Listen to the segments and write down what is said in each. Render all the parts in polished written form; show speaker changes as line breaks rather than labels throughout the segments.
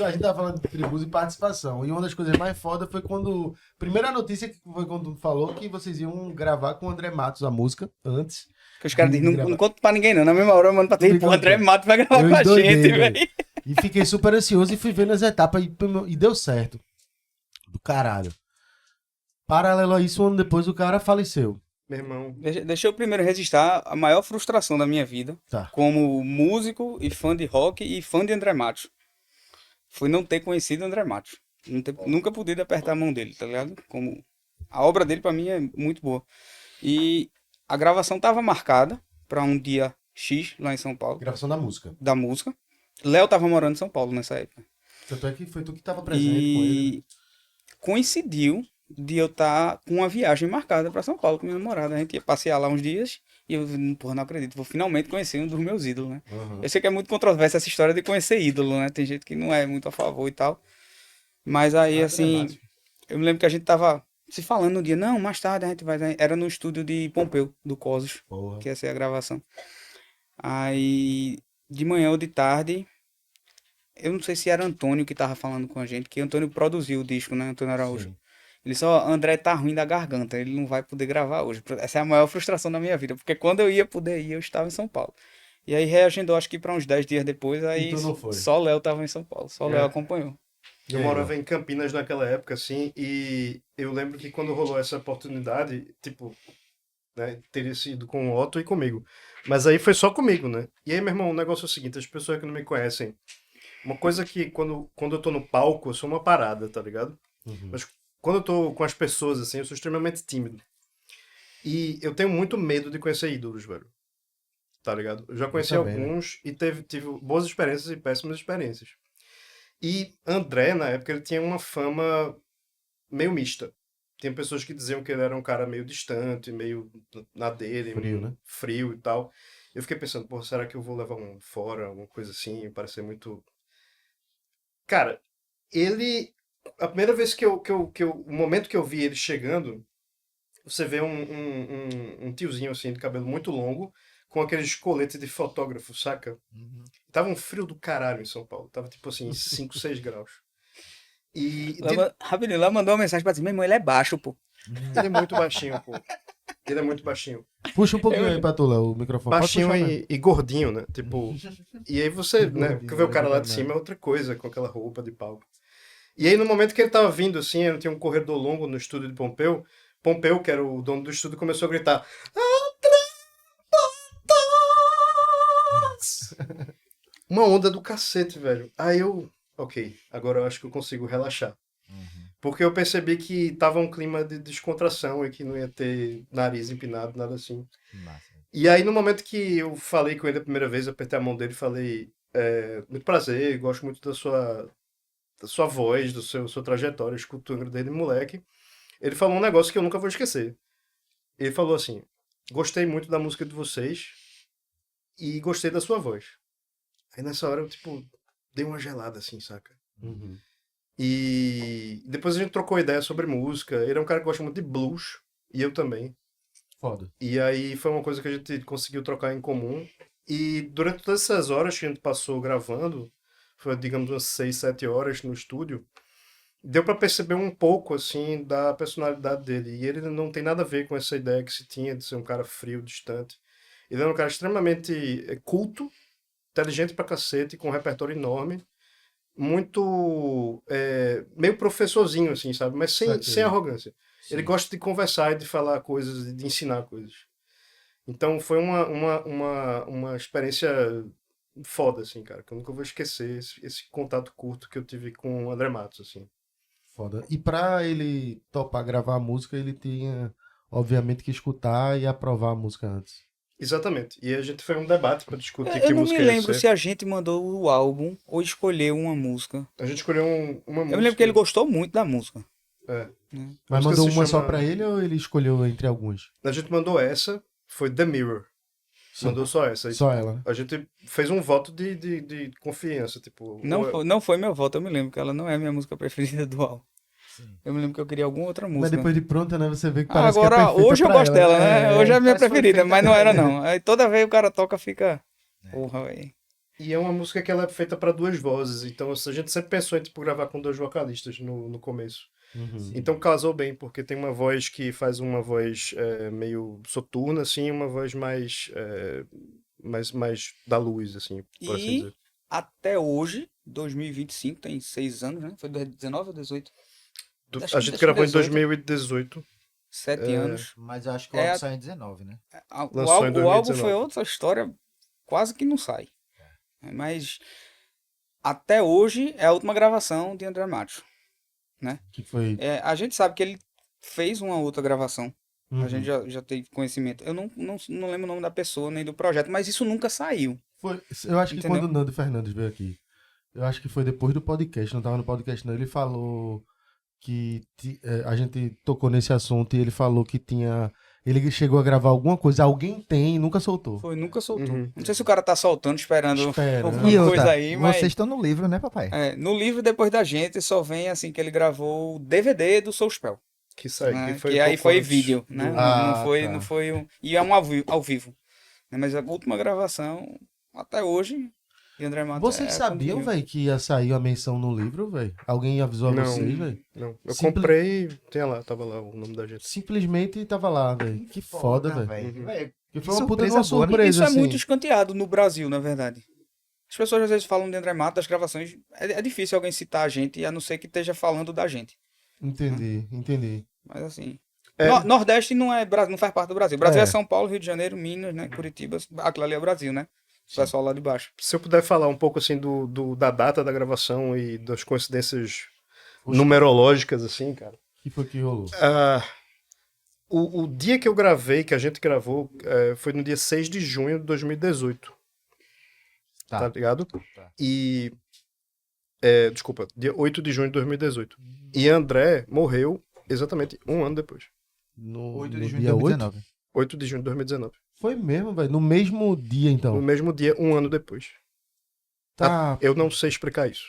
A gente tava falando de tribus e participação. E uma das coisas mais foda foi quando. Primeira notícia que foi quando tu falou que vocês iam gravar com o André Matos a música antes
Que os caras dizem,
de
não
gravar.
conta pra ninguém não. Na mesma hora eu mando pra
Tu me
ti, pô, André
contou.
Mato vai gravar
Eu
com a gente,
endoidei, velho.
velho.
E fiquei super ansioso e fui vendo as etapas e deu certo. Do caralho. Paralelo a isso, um ano depois o cara faleceu.
Meu irmão.
Deixa eu primeiro registrar a maior frustração da minha vida,
Tá.
como músico e fã de rock e fã de André Matos. Foi não ter conhecido André Matos. Nunca podido apertar a mão dele, tá ligado? Como a obra dele pra mim é muito boa. E a gravação tava marcada pra um dia X lá em São Paulo,
Gravação da música.
da música. Léo tava morando em São Paulo nessa época.
Tanto é que foi tu que tava presente com ele.
E coincidiu de eu estar com uma viagem marcada pra São Paulo com minha namorada. A gente ia passear lá uns dias e eu, porra, não acredito, vou finalmente conhecer um dos meus ídolos, né?
Uhum.
Eu sei que é muito controversa essa história de conhecer ídolo, né? Tem gente que não é muito a favor e tal. Mas aí, assim, eu me lembro que a gente tava se falando no dia, não, mais tarde a gente vai. Era no estúdio de Pompeu, do Cosos,
Porra.
que ia ser a gravação. Aí, de manhã ou de tarde, eu não sei se era Antônio que tava falando com a gente, que Antônio produziu o disco, né? Antônio Araújo.
Sim.
Ele só, André tá ruim da garganta, ele não vai poder gravar hoje. Essa é a maior frustração da minha vida, porque quando eu ia poder ir, eu estava em São Paulo. E aí reagendou, acho que para uns 10 dias depois, aí
tu não foi?
só Léo tava em São Paulo, só Léo acompanhou.
E
Eu
aí,
morava
Léo?
em Campinas naquela época, assim, e eu lembro que quando rolou essa oportunidade, tipo, né, teria sido com o Otto e comigo. Mas aí foi só comigo, né? E aí, meu irmão, o negócio é o seguinte, as pessoas que não me conhecem, uma coisa que quando eu tô no palco, eu sou uma parada, tá ligado?
Uhum.
Mas quando eu tô com as pessoas, assim, eu sou extremamente tímido. E eu tenho muito medo de conhecer ídolos, velho. Tá ligado? Eu já conheci
também, né?
alguns e tive boas experiências e péssimas experiências. E André, na época, ele tinha uma fama meio mista. Tinha pessoas que diziam que ele era um cara meio distante, meio na dele,
Frio, né?
frio e tal. Eu fiquei pensando, pô, será que eu vou levar um fora, alguma coisa assim, parecer muito... Cara, ele... A primeira vez o momento que eu vi ele chegando, você vê um tiozinho, assim, de cabelo muito longo, com aqueles coletes de fotógrafo, saca? Tava um frio do caralho em São Paulo. Tava, tipo assim, 5, 6 graus. E
Rapidinho, Léo mandou uma mensagem pra dizer, meu irmão, ele é baixo, pô.
ele é muito baixinho, pô. Ele é muito baixinho.
Puxa um pouquinho aí pra tu, Léo, o microfone. Pode
Baixinho
puxar mesmo.
e gordinho, né? Tipo. E aí você, né?
Gordinho,
Que vê o cara lá de
né?
cima é outra coisa, com aquela roupa de palco. E aí, no momento que ele tava vindo, assim, tinha um corredor longo no estúdio de Pompeu. Pompeu, que era o dono do estúdio, começou a gritar: uma onda do cacete, velho. Aí eu. Ok, agora eu acho que eu consigo relaxar. Porque eu percebi que tava um clima de descontração e que não ia ter nariz empinado, nada assim.
Massa.
E aí, no momento que eu falei com ele a primeira vez, eu apertei a mão dele e falei: muito prazer, gosto muito da sua voz, sua trajetória, escutando desde moleque. Ele falou um negócio que eu nunca vou esquecer. Ele falou assim: gostei muito da música de vocês e gostei da sua voz. Aí nessa hora eu, tipo, dei uma gelada assim, saca?
Uhum.
E depois a gente trocou ideia sobre música. Ele é um cara que gosta muito de blues, e eu também.
Foda.
E aí foi uma coisa que a gente conseguiu trocar em comum. E durante todas essas horas que a gente passou gravando, foi, digamos, umas 6, 7 horas no estúdio, deu pra perceber um pouco, assim, da personalidade dele. E ele não tem nada a ver com essa ideia que se tinha de ser um cara frio, distante. Ele é um cara extremamente culto, inteligente pra cacete, com um repertório enorme, muito meio professorzinho, assim, sabe? Mas sem
Saquei.
arrogância. Ele gosta de conversar e de falar coisas, de ensinar coisas. Então foi uma experiência foda, assim, cara, que eu nunca vou esquecer esse contato curto que eu tive com o André Matos, assim.
Foda. E pra ele topar gravar a música, ele tinha, obviamente, que escutar e aprovar a música antes.
Exatamente. E a gente foi um debate para discutir
Eu
que
não me
música ia
lembro
ser.
se a gente mandou o álbum ou escolheu uma música.
A gente escolheu uma
Eu me
música.
lembro que ele gostou muito da música.
É.
Né?
A
Mas
música
mandou
se
uma só
chama-
pra ele ou ele escolheu entre alguns?
A gente mandou essa, foi The Mirror. Mandou só essa. Aí,
Só
tipo,
ela, né?
a gente fez um voto de confiança, tipo...
Não foi meu voto, eu me lembro que ela não é a minha música preferida do álbum. Eu me lembro que eu queria alguma outra
Mas
música.
depois de pronta, né? Você vê que parece que é
Agora,
perfeita
hoje eu
pra
gosto
ela,
dela, né? Hoje é a minha
parece que foi
preferida,
feita
mas não
pra
era
ela.
não. Aí toda vez o cara toca, fica... Porra, velho.
E é uma música que ela é feita para duas vozes, então a gente sempre pensou em tipo, gravar com dois vocalistas no começo.
Uhum.
Então casou bem, porque tem uma voz que faz uma voz meio soturna, assim, e uma voz mais da luz, assim, por assim
E
dizer.
até hoje, 2025, tem 6 anos, né? Foi 19 ou 18?
A gente gravou em
18,
2018,
7 anos.
Mas eu acho que o
É
álbum
a-
sai em 19, né?
O
Lançou em
álbum, o álbum
2019.
foi outra história, quase que não sai. Mas até hoje é a última gravação de André Matos, né?
Que foi.
A gente sabe que ele fez uma outra gravação. A gente
Uhum.
já teve conhecimento. Eu não lembro o nome da pessoa nem do projeto, mas isso nunca saiu.
Eu acho que
Entendeu?
quando o Nando Fernandes veio aqui, eu acho que foi depois do podcast, não tava no podcast não, ele falou que a gente tocou nesse assunto e ele falou que tinha. Ele chegou a gravar alguma coisa, alguém tem e nunca soltou.
Foi, nunca soltou.
Uhum.
Não sei se o cara tá soltando, esperando
Espera.
alguma
E
coisa
outra,
aí, mas.
vocês estão no livro, né, papai?
No livro, depois da gente, só vem assim que ele gravou o DVD do Soulspell.
que saiu,
Né?
que foi
Que aí
pouco
foi
antes
vídeo, né?
do-
Ah,
Não
tá.
foi um. E é um ao vivo. Né? Mas a última gravação, até hoje, de André Matos.
Vocês
é
sabiam,
comigo.
velho, que ia sair a menção no livro, velho? Alguém avisou a
Não.
vocês, velho?
Não, eu
Simple-
comprei, tava lá o nome da gente.
Simplesmente tava lá, velho. Que foda, velho.
Uhum.
Velho,
Que
que
foi uma puta de
surpresa
uma
boa, né?
surpresa,
Isso é
assim.
muito escanteado no Brasil, na verdade. As pessoas às vezes falam de André Matos, das gravações. É difícil alguém citar a gente, a não ser que esteja falando da gente.
Entendi.
Mas assim.
É.
Nordeste não faz parte do Brasil. Brasil
É.
é São Paulo, Rio de Janeiro, Minas, né? Curitiba. Aquilo ali é o Brasil, né? O pessoal lá de baixo.
Se eu puder falar um pouco assim da data da gravação e das coincidências
Oxe.
numerológicas, assim, cara.
O que foi que rolou?
O dia que eu gravei, que a gente gravou, foi no dia 6 de junho de 2018. Tá ligado? E. Desculpa, dia 8 de junho de 2018. E André morreu exatamente um ano depois.
No
8
no
de junho de
dia 8?
2019.
8 de junho de 2019.
Foi mesmo, velho. No mesmo dia,
No
então.
mesmo dia, um ano depois.
Tá.
Eu não sei explicar isso.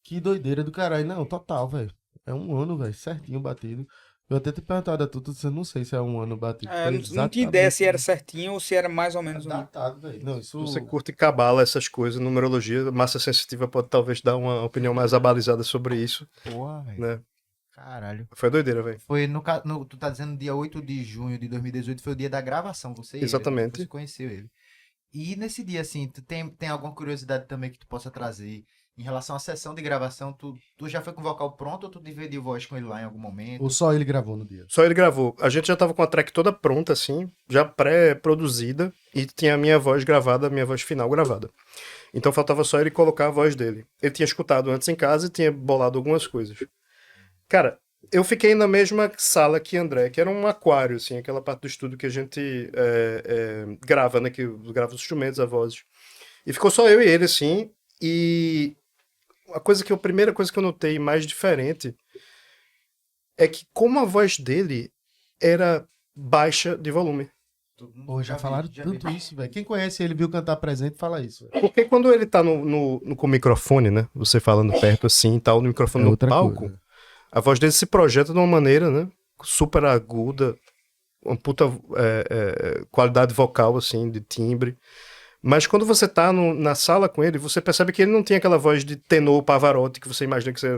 Que doideira do caralho. Não, total, velho. É um ano, velho. Certinho batido. Eu até te perguntado a tu, você não sei se é um ano batido. Foi
Não tinha ideia se era
exatamente
certinho ou se era mais ou menos um.
datado, velho. Não, isso.
Você curte cabala, essas coisas, numerologia, massa sensitiva pode talvez dar uma opinião mais abalizada sobre isso,
Porra, velho.
né?
Caralho.
Foi doideira, velho.
Foi tu tá dizendo dia 8 de junho de 2018, foi o dia da gravação, você e ele, né?
Exatamente.
Você conheceu ele. E nesse dia, assim, tu tem alguma curiosidade também que tu possa trazer em relação à sessão de gravação? Tu já foi com o vocal pronto ou tu dividiu voz com ele lá em algum momento?
Ou só ele gravou no dia?
Só ele gravou. A gente já tava com a track toda pronta, assim, já pré-produzida, e tinha a minha voz gravada, a minha voz final gravada. Então faltava só ele colocar a voz dele. Ele tinha escutado antes em casa e tinha bolado algumas coisas. Cara, eu fiquei na mesma sala que André, que era um aquário, assim, aquela parte do estúdio que a gente grava, né? Que grava os instrumentos, as vozes. E ficou só eu e ele, assim, e a primeira coisa que eu notei mais diferente é que como a voz dele era baixa de volume.
Pô, já falaram tanto isso, velho. Quem conhece ele, viu cantar presente, fala isso, velho.
Porque quando ele tá com o microfone, né? Você falando perto assim e tal, no microfone no palco,
coisa.
a voz dele se projeta de uma maneira, né? Super aguda, uma puta qualidade vocal, assim, de timbre. Mas quando você tá na sala com ele, você percebe que ele não tem aquela voz de tenor Pavarotti que você imagina que você...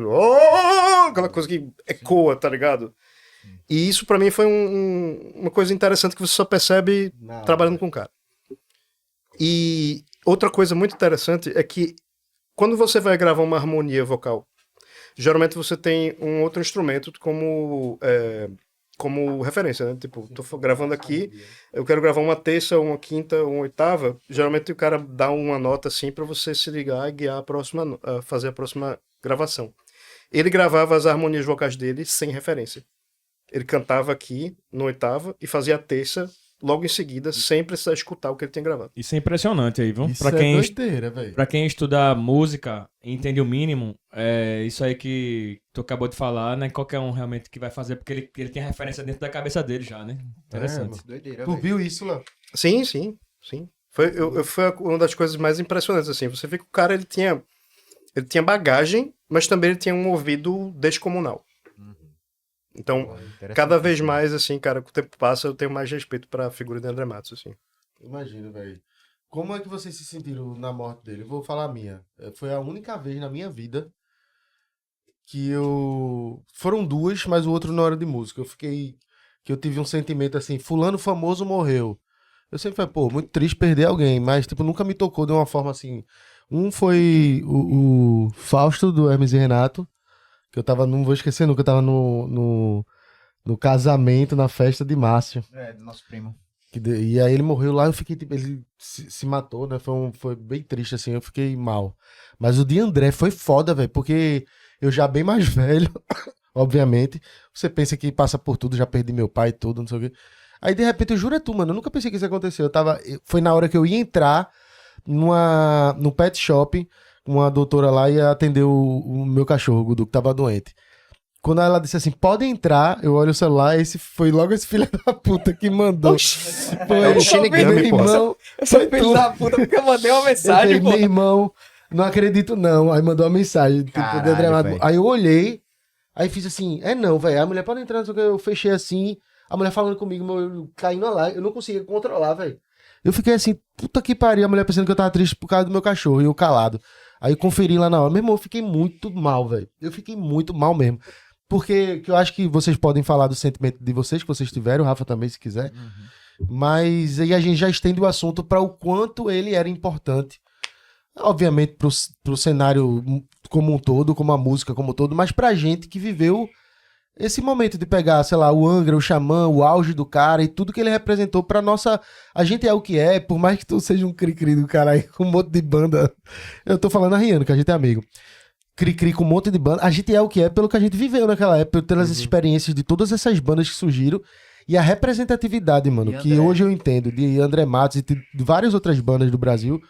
aquela coisa que ecoa, tá ligado? E isso pra mim foi uma coisa interessante que você só percebe trabalhando com o cara. E outra coisa muito interessante é que quando você vai gravar uma harmonia vocal, geralmente você tem um outro instrumento como referência, né? Tipo, tô gravando aqui, eu quero gravar uma terça, uma quinta, uma oitava. Geralmente o cara dá uma nota assim pra você se ligar e guiar fazer a próxima gravação. Ele gravava as harmonias vocais dele sem referência. Ele cantava aqui no oitava e fazia a terça logo em seguida, sem precisar escutar o que ele tinha gravado.
Isso é impressionante aí, viu?
Isso
Pra
é
quem,
doideira, velho.
pra quem estuda música e entende o mínimo, isso aí que tu acabou de falar, né? Qualquer um realmente que vai fazer, porque ele tem a referência dentro da cabeça dele já, né? Interessante.
mano.
Doideira,
Tu
velho.
viu isso, Léo?
Sim. Foi uma das coisas mais impressionantes, assim. Você vê que o cara, ele tinha bagagem, mas também ele tinha um ouvido descomunal. Então,
Porra, interessante.
cada vez mais, assim, cara, com o tempo passa, eu tenho mais respeito pra figura de André Matos, assim.
Imagina, velho. Como é que vocês se sentiram na morte dele? Eu vou falar a minha. Foi a única vez na minha vida que eu... Foram duas, mas o outro na hora de música. Que eu tive um sentimento assim, fulano famoso morreu. Eu sempre falei, pô, muito triste perder alguém, mas tipo, nunca me tocou de uma forma assim. Um foi o Fausto do Hermes e Renato, que eu tava, não vou esquecer nunca, eu tava no casamento, na festa de Márcio.
Do nosso primo.
E aí ele morreu lá, eu fiquei, tipo, ele se matou, né? Foi bem triste, assim, eu fiquei mal. Mas o de André foi foda, velho, porque eu já bem mais velho, obviamente, você pensa que passa por tudo, já perdi meu pai e tudo, não sei o quê. Aí, de repente, eu juro é tu, mano, eu nunca pensei que isso ia acontecer. Foi na hora que eu ia entrar no pet shop, uma doutora lá ia atender o meu cachorro, o Gudu, que tava doente. Quando ela disse assim, pode entrar, eu olho o celular, foi logo esse filho da puta que mandou.
É o Shinigami, pô.
irmão,
Eu sou filho da puta porque eu mandei uma
eu
mensagem,
falei,
pô.
meu irmão, não acredito não. Aí mandou uma mensagem. Tipo,
Caralho,
de André Mato.
velho.
Aí eu olhei, aí fiz assim, não, velho. A mulher pode entrar, não sei o que. Eu fechei assim, a mulher falando comigo, meu olho caindo lá. Eu não conseguia controlar, velho. Eu fiquei assim, puta que pariu. A mulher pensando que eu tava triste por causa do meu cachorro e eu calado. Aí eu conferi lá na hora. Meu irmão, eu fiquei muito mal, velho. Eu fiquei muito mal mesmo. Porque que eu acho que vocês podem falar do sentimento de vocês, que vocês tiveram, o Rafa também, se quiser. Mas aí a gente já estende o assunto para o quanto ele era importante. Obviamente pro cenário como um todo, como a música como um todo, mas pra gente que viveu esse momento de pegar, sei lá, o Angra, o Xamã, o auge do cara e tudo que ele representou pra nossa... A gente é o que é, por mais que tu seja um cri-cri do cara aí com um monte de banda. Eu tô falando a Rihanna, que a gente é amigo. Cri-cri com um monte de banda. A gente é o que é pelo que a gente viveu naquela época, pelas experiências de todas essas bandas que surgiram e a representatividade, mano,
E
que
André.
hoje eu entendo, de André Matos e de várias outras bandas do Brasil,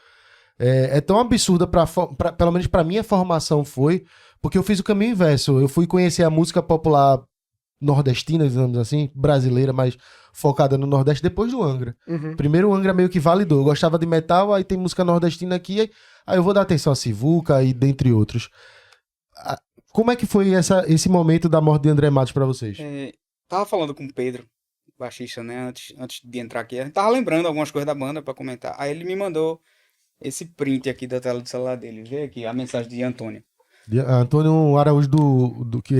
é tão absurda, pelo menos pra minha formação foi, porque eu fiz o caminho inverso. Eu fui conhecer a música popular nordestina, digamos assim, brasileira, mas focada no Nordeste, depois do Angra.
Uhum.
Primeiro o Angra meio que validou. Eu gostava de metal, aí tem música nordestina aqui, aí eu vou dar atenção a Sivuca e dentre outros. Como é que foi esse momento da morte de André Matos pra vocês?
Tava falando com o Pedro, baixista, né, antes de entrar aqui. A gente tava lembrando algumas coisas da banda pra comentar. Aí ele me mandou esse print aqui da tela do celular dele. Vê aqui a mensagem de Antônio.
Antônio Araújo do que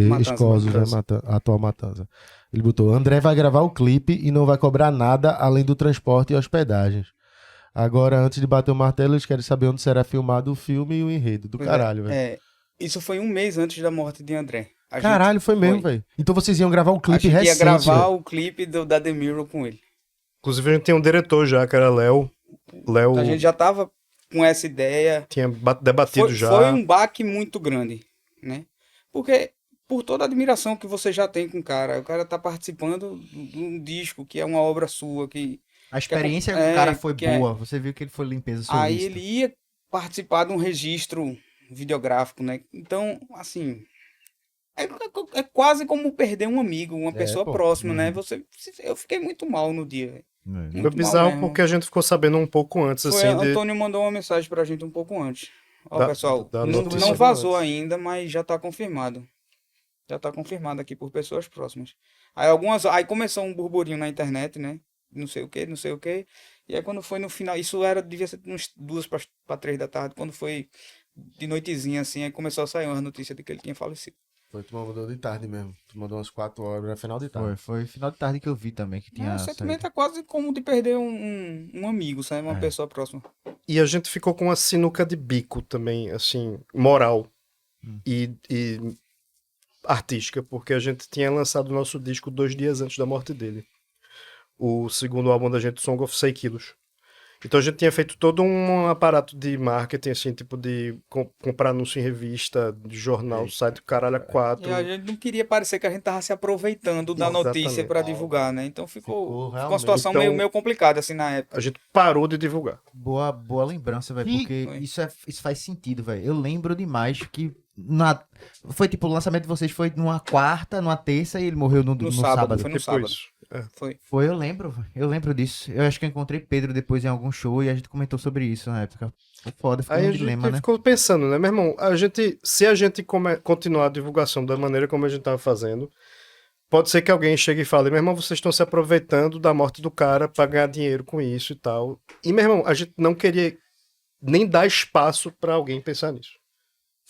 Matanza,
Escosos, né? Atual Matanza. Ele botou: André vai gravar o clipe e não vai cobrar nada além do transporte e hospedagens. Agora, antes de bater o martelo, eles querem saber onde será filmado o filme e o enredo. Do
Pois
caralho, velho.
Isso foi um mês antes da morte de André. A
Caralho,
gente
foi mesmo, velho. Então vocês iam gravar um
A
clipe
gente ia
recente.
gravar
velho.
o clipe da The Mirror com ele.
Inclusive, a gente tem um diretor já, que era Léo. Léo
A gente já tava com essa ideia.
tinha debatido já.
Foi um baque muito grande, né? Porque por toda a admiração que você já tem com o cara tá participando de um disco que é uma obra sua, que
A experiência
é,
do cara foi
que é-
boa. Você viu que ele foi limpeza
aí
solista.
ele ia participar de um registro videográfico, né? Então, assim, é quase como perder um amigo, uma pessoa
pô.
próxima, né? Eu fiquei muito mal no dia, velho.
Foi
Muito mal
bizarro
mesmo.
porque a gente ficou sabendo um pouco antes,
Foi,
assim, de...
Antônio mandou uma mensagem pra gente um pouco antes. Ó,
Da-
pessoal,
da
não,
notícia
não vazou
antes.
ainda, mas já tá confirmado. Já tá confirmado aqui por pessoas próximas. Aí começou um burburinho na internet, né? Não sei o que, não sei o que. E aí quando foi no final, devia ser uns 2 para 3 da tarde, quando foi de noitezinha assim, aí começou a sair uma notícia de que ele tinha falecido.
Foi, tu mandou de tarde mesmo. Tu mandou umas 4 horas, era final de tarde.
Foi final de tarde que eu vi também que tinha
O sentimento é quase como de perder um amigo, sabe? Uma pessoa próxima.
E a gente ficou com uma sinuca de bico também, assim, moral e artística, porque a gente tinha lançado o nosso disco 2 dias antes da morte dele. O segundo álbum da gente, Song of 6 Quilos. Então a gente tinha feito todo um aparato de marketing, assim, tipo de comprar anúncio em revista, de jornal, site, caralho, a 4.
E a gente não queria parecer que a gente tava se aproveitando da notícia
Exatamente.
pra divulgar, né? Então ficou uma
realmente.
situação
Então-
meio complicada assim na época.
A gente parou de divulgar.
Boa lembrança, velho,
E-
porque
Foi.
isso faz sentido, velho. Eu lembro demais que foi tipo, o lançamento de vocês foi numa quarta, numa terça e ele morreu no sábado.
Foi no
Tipo
sábado.
isso. É.
Foi.
Eu lembro disso. Eu acho que eu encontrei Pedro depois em algum show e a gente comentou sobre isso na época. Foi foda, ficou
Aí
um
a gente
dilema, né?
ficou pensando, né, meu irmão? Se a gente continuar a divulgação da maneira como a gente tava fazendo, pode ser que alguém chegue e fale, meu irmão, vocês estão se aproveitando da morte do cara pra ganhar dinheiro com isso e tal. E, meu irmão, a gente não queria nem dar espaço pra alguém pensar nisso.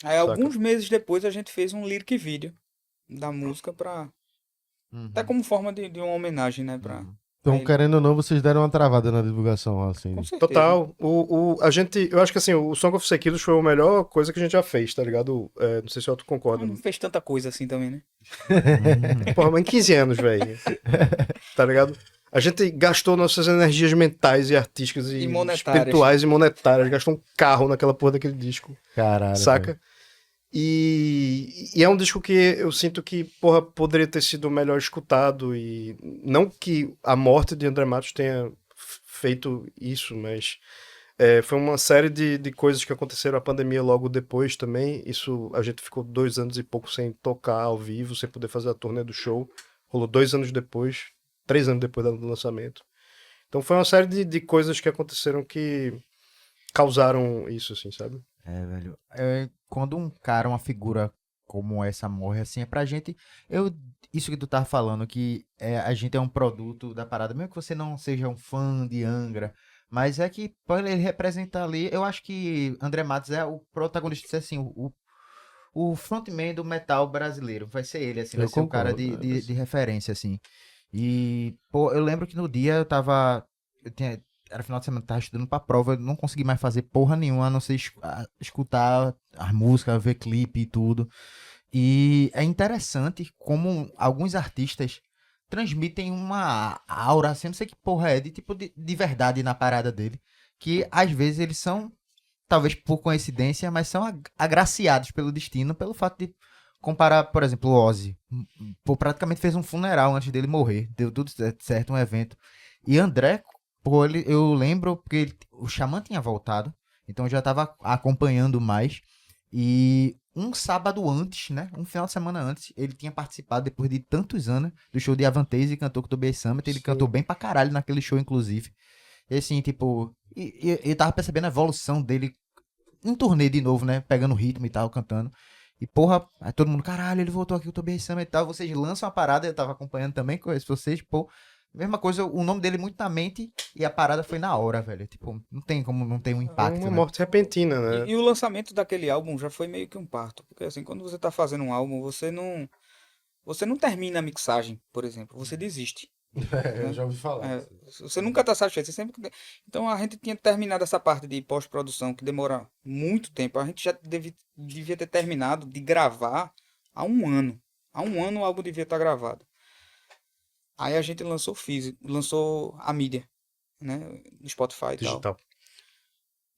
Aí,
Saca.
alguns meses depois, a gente fez um lyric video da música até como forma de uma homenagem, né?
Então,
Aí-
querendo ou não, vocês deram uma travada na divulgação, assim.
Com certeza.
Total. Eu acho que assim, o Song of Sequilus foi a melhor coisa que a gente já fez, tá ligado? Não sei se tu concorda.
Não fez tanta coisa assim também, né?
Porra, mas em 15 anos, velho. Tá ligado? A gente gastou nossas energias mentais e artísticas e
E monetárias.
espirituais e monetárias. Gastou um carro naquela porra daquele disco.
Caralho.
Saca? E é um disco que eu sinto que, porra, poderia ter sido melhor escutado. E não que a morte de André Matos tenha feito isso, mas foi uma série de coisas que aconteceram. A pandemia logo depois também. Isso, a gente ficou 2 anos e pouco sem tocar ao vivo, sem poder fazer a turnê do show. Rolou 2 anos depois, 3 anos depois do lançamento. Então foi uma série de coisas que aconteceram que causaram isso, assim, sabe?
Velho. Quando um cara, uma figura como essa morre, assim, é pra gente. Isso que tu tava falando, que a gente é um produto da parada, mesmo que você não seja um fã de Angra, mas é que para ele representar ali, eu acho que André Matos é o protagonista, assim, o frontman do metal brasileiro. Vai ser ele, assim,
Eu
vai ser o cara
concordo,
de referência, assim. E, pô, eu lembro que no dia eu tava. Era final de semana, eu tava estudando pra prova, eu não consegui mais fazer porra nenhuma, a não ser escutar as músicas, ver clipe e tudo. E é interessante como alguns artistas transmitem uma aura, assim, não sei que porra é, de tipo de verdade na parada dele. Que às vezes eles são, talvez por coincidência, mas são agraciados pelo destino, pelo fato de comparar, por exemplo, o Ozzy. Pô, praticamente fez um funeral antes dele morrer. Deu tudo certo, um evento. E André, pô, eu lembro porque o Xamã tinha voltado, então eu já tava acompanhando mais. E um sábado antes, né? Um final de semana antes, ele tinha participado, depois de tantos anos, do show de Avantasia e cantou com o Tobias Summit. Ele
Sim.
cantou bem pra caralho naquele show, inclusive. E assim, tipo, eu tava percebendo a evolução dele em turnê de novo, né? Pegando ritmo e tal, cantando. E porra, aí todo mundo, caralho, ele voltou aqui, o Tobias Summit e tal. Vocês lançam a parada, eu tava acompanhando também com vocês, pô. Mesma coisa, o nome dele muito na mente e a parada foi na hora, velho. Tipo, não tem como não ter um impacto,
Uma
né?
morte repentina, né?
E o lançamento daquele álbum já foi meio que um parto. Porque assim, quando você tá fazendo um álbum, você não termina a mixagem, por exemplo. Você desiste.
Eu já ouvi falar.
É, você nunca tá satisfeito. Você sempre... Então a gente tinha terminado essa parte de pós-produção que demora muito tempo. A gente já devia ter terminado de gravar há um ano. Há um ano o álbum devia estar gravado. Aí a gente lançou físico, lançou a mídia, né? No Spotify e tal.
Digital.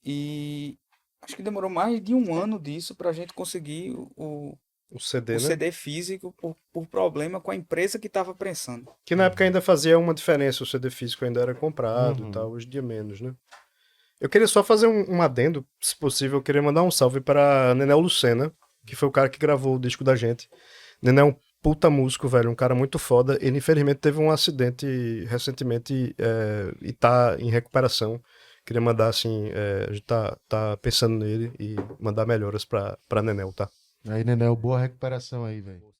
E acho que demorou mais de um ano disso pra gente conseguir
O CD,
o
né?
CD físico por problema com a empresa que tava prensando.
Que na época ainda fazia uma diferença, o CD físico ainda era comprado
Uhum.
e tal, hoje em dia menos, né? Eu queria só fazer um adendo, se possível, eu queria mandar um salve para Nenel Lucena, que foi o cara que gravou o disco da gente. Nenel é um puta músico, velho, um cara muito foda. Ele infelizmente teve um acidente recentemente e tá em recuperação. Queria mandar assim, a gente tá pensando nele e mandar melhoras pra Nenel, tá?
Aí, Nenel, boa recuperação aí, velho.